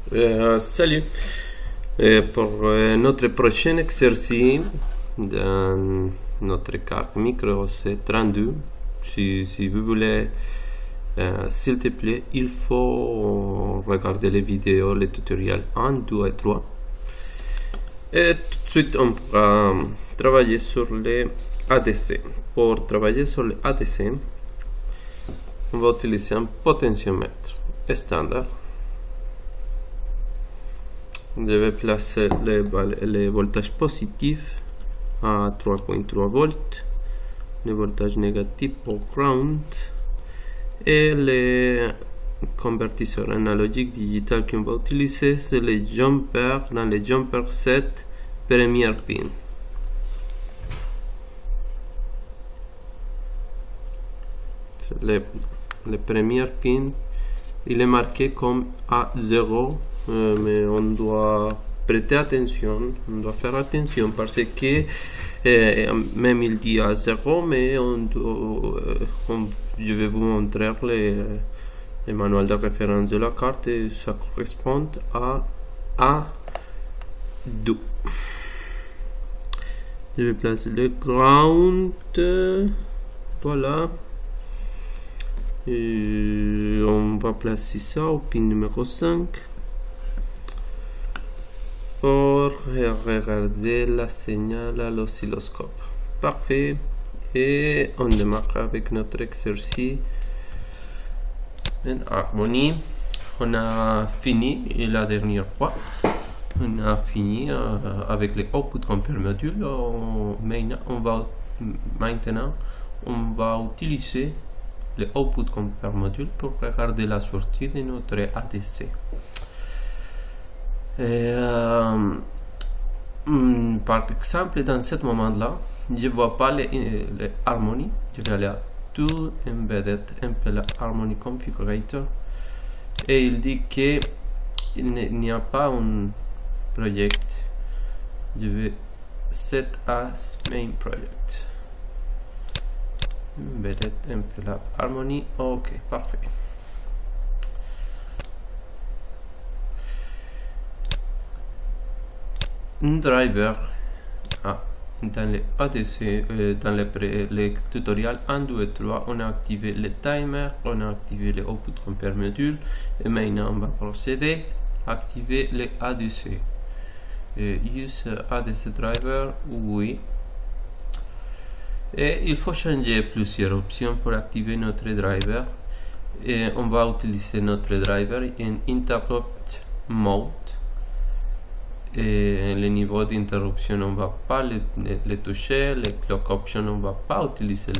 Salut. Pour notre prochain exercice dans notre carte micro C32, si vous voulez, s'il te plaît, il faut regarder les vidéos, les tutoriels 1, 2 et 3. Et tout de suite, on va travailler sur les ADC. Pour travailler sur les ADC, on va utiliser un potentiomètre standard. Je vais placer les voltages positifs à 3.3 volts, le voltage négatif au ground et les convertisseurs analogiques digital qu'on va utiliser, c'est les jumpers dans les jumper 7 première pin. Les premières pins, il est marqué comme A0. Mais on doit prêter attention, on doit faire attention parce que même il dit à 0, mais je vais vous montrer les manuels de référence de la carte et ça correspond à A2. Je vais placer le ground, voilà. Et on va placer ça au pin numéro 5. Pour regarder la signal à l'oscilloscope. Parfait. Et on démarre avec notre exercice en harmonie. On a fini la dernière fois. On a fini avec les outputs compare module. Maintenant, on va utiliser les outputs compare module pour regarder la sortie de notre ADC. Par exemple, dans ce moment-là, je ne vois pas les harmonies. Je vais aller à Tool, Embedded, MPLA Harmony Configurator. Et il dit qu'il n'y a pas un project. Je vais Set as Main Project. Embedded, MPLA Harmony. Ok, parfait. Un driver dans les ADC, dans les tutoriels 1, 2 et 3, on a activé le timer, on a activé les output compare module et maintenant on va procéder à activer les ADC. Use ADC driver, oui. Et il faut changer plusieurs options pour activer notre driver. Et on va utiliser notre driver en interrupt mode. Et le niveau d'interruption, on ne va pas les toucher, les clock options, on ne va pas utiliser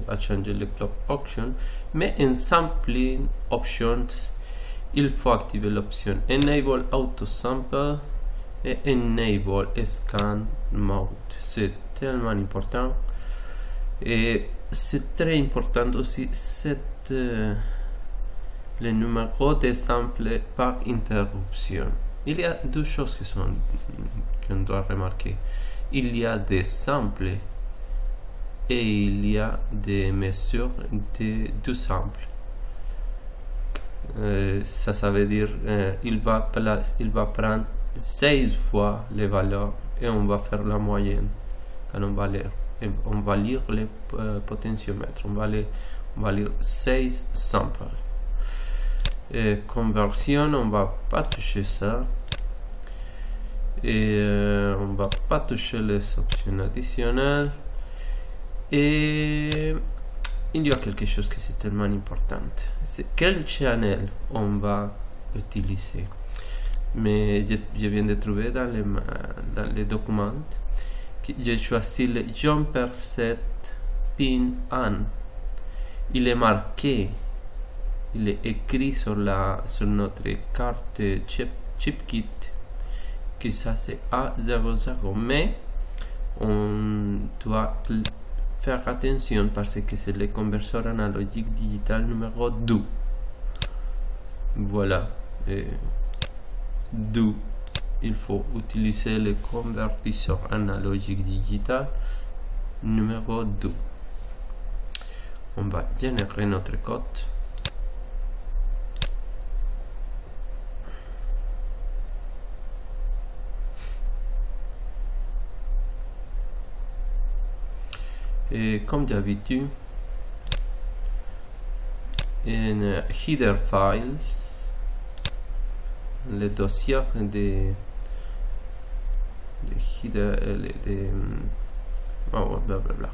à changer les clock options, mais en sampling options, il faut activer l'option enable auto sample et enable scan mode. C'est tellement important et c'est très important aussi le numéro de samples par interruption. Il y a deux choses qu'on doit remarquer. Il y a des samples et il y a des mesures de samples. Ça veut dire il va prendre 16 fois les valeurs et on va faire la moyenne. Quand on va lire les potentiomètres. On va lire 16 samples. Conversion, on va pas toucher ça et on va pas toucher les options additionnelles et il y a quelque chose qui est tellement important, c'est quel channel on va utiliser. Mais je viens de trouver dans les documents que j'ai choisi le jumper 7 pin 1. Il est marqué, il est écrit sur notre carte chip kit que ça c'est A00, mais on doit faire attention parce que c'est le convertisseur analogique digital numéro 2. Voilà, 2. Il faut utiliser le convertisseur analogique digital numéro 2. On va générer notre code. Et comme d'habitude, en header files, le dossier de blablabla.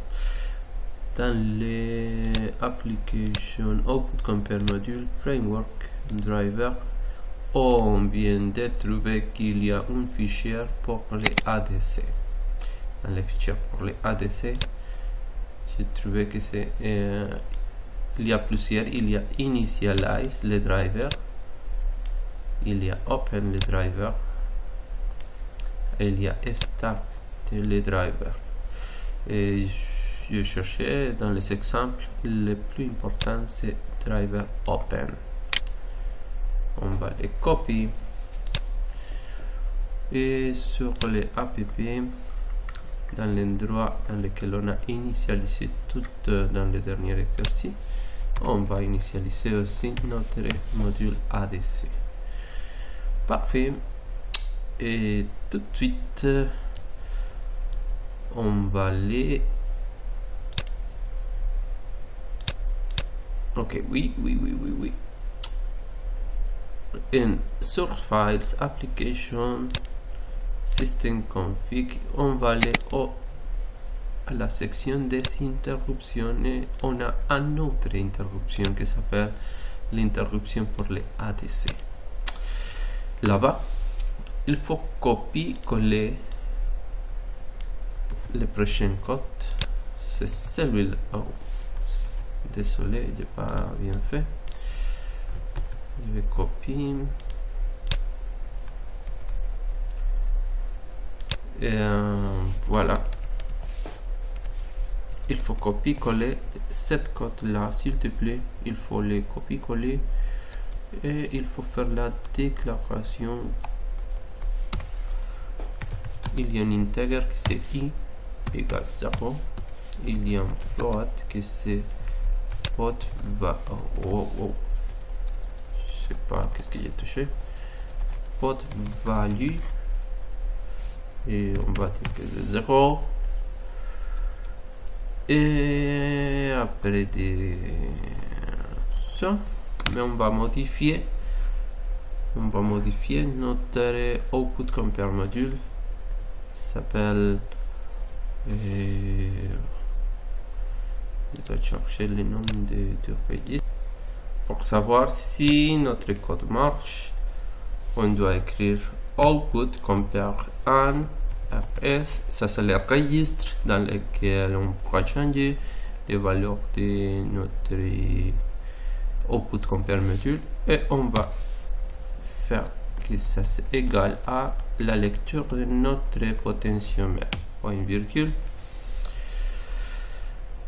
Dans les applications Output Compare Module Framework Driver, on vient de trouver qu'il y a un fichier pour les ADC. Dans les fichiers pour les ADC, j'ai trouvé que c'est il y a plusieurs. Il y a Initialize le driver, il y a Open le driver, et il y a Start le driver. Et je cherchais dans les exemples, le plus important c'est driver Open. On va les copier et sur les app, dans l'endroit dans lequel on a initialisé tout dans le dernier exercice, on va initialiser aussi notre module ADC. Parfait. Et tout de suite, on va aller. Ok, oui. In Source Files, Application, System Config, on va aller à la section des interruptions et on a une autre interruption qui s'appelle l'interruption pour les ADC. Là-bas, il faut copier-coller le prochain code. C'est celui-là. Oh, désolé, j'ai pas bien fait. Je vais copier. Et voilà. Il faut copier-coller cette code-là, s'il te plaît. Il faut les copier-coller. Et il faut faire la déclaration. Il y a un integer qui c'est i égale 0. Il y a un float qui c'est pot va. Je sais pas qu'est-ce que j'ai touché. Pot value. Et on va dire que c'est 0. Et après ça, mais on va modifier notre Output Compare Module. S'appelle je vais chercher le nom du registre pour savoir si notre code marche. On doit écrire Output Compare and RS. Ça c'est le registre dans lequel on pourra changer les valeurs de notre Output Compare Module et on va faire que ça c'est égal à la lecture de notre potentiomètre. Point virgule.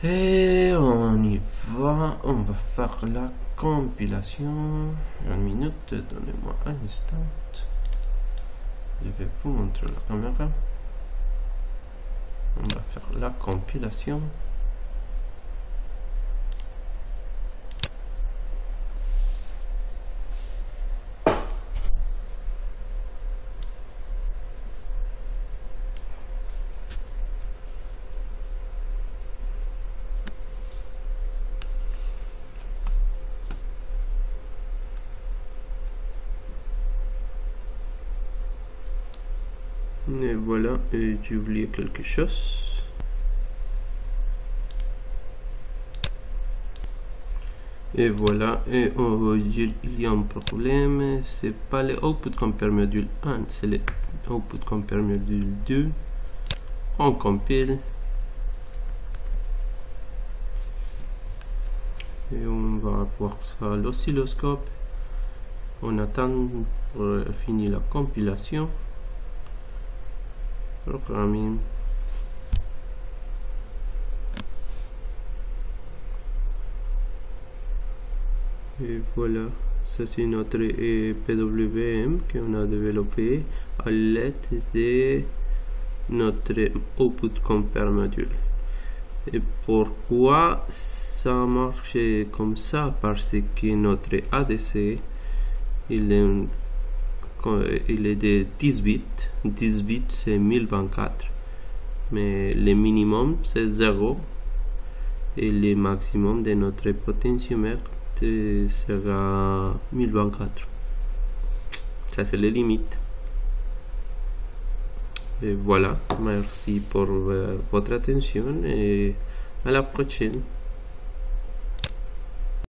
Et on y va. On va faire la compilation. Une minute, donnez-moi un instant. Je vais vous montrer la caméra. On va faire la compilation. Et voilà, et j'ai oublié quelque chose. Et voilà, et il y a un problème, c'est pas le Output Compare Module 1, c'est le Output Compare Module 2. On compile. Et on va voir ça à l'oscilloscope. On attend pour finir la compilation. Programming. Et voilà, ça c'est notre PWM qu'on a développé à l'aide de notre Output Compare Module. Et pourquoi ça marche comme ça? Parce que notre ADC il est de 10 bits. 10 bits c'est 1024, mais le minimum c'est 0. et le maximum de notre potentiomètre sera 1024. Ça c'est les limites. Et voilà, merci pour votre attention et à la prochaine.